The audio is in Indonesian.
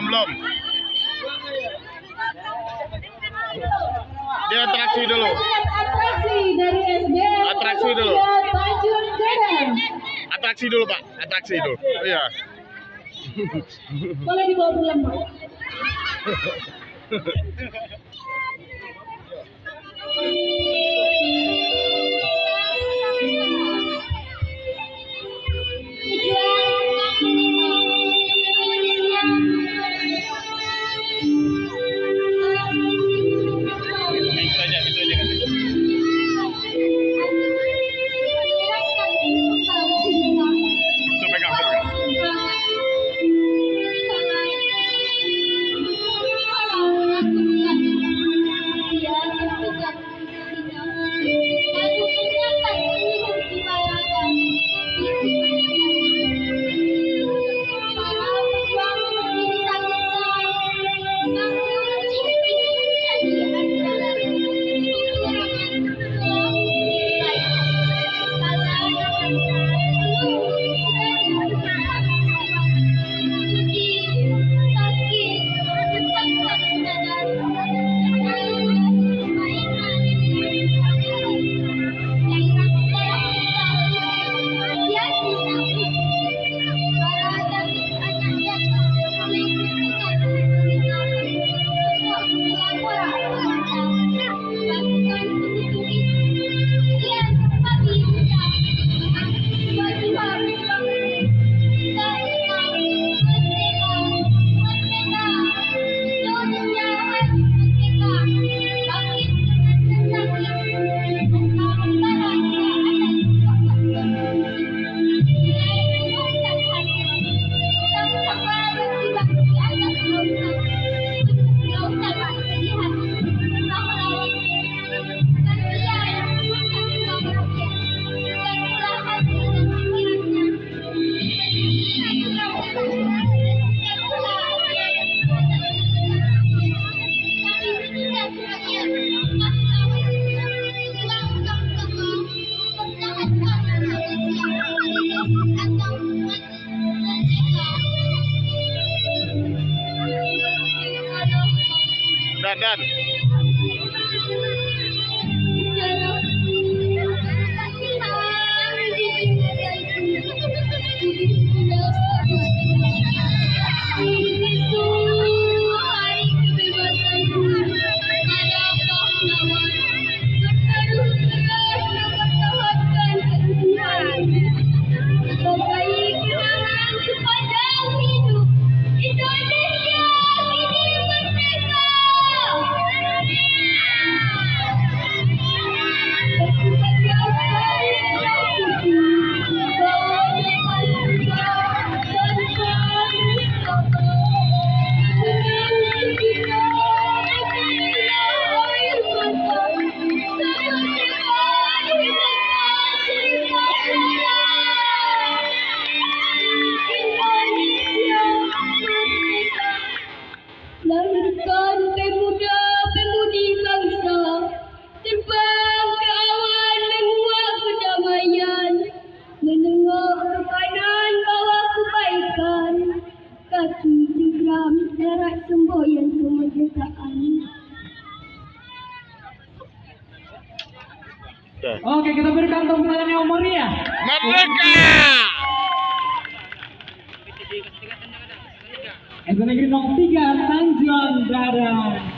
belum. Dia atraksi dulu. Atraksi dari SD. Atraksi dulu. Tanjung Gadang. Atraksi dulu, Pak. Atraksi dulu. Iya. Boleh dibawa pulang, Pak. Itu pegang. Dan. Lahirkan pemuda-pemudi bangsa, terbang ke awan menguak kedamaian, menengok ke kanan bawa kebaikan, kaki jeram erat semboyan kemerdekaan. Oke, kita berikan tepuk tangan yang meriah. Merdeka! SD Negeri 03 Tanjung Gadang.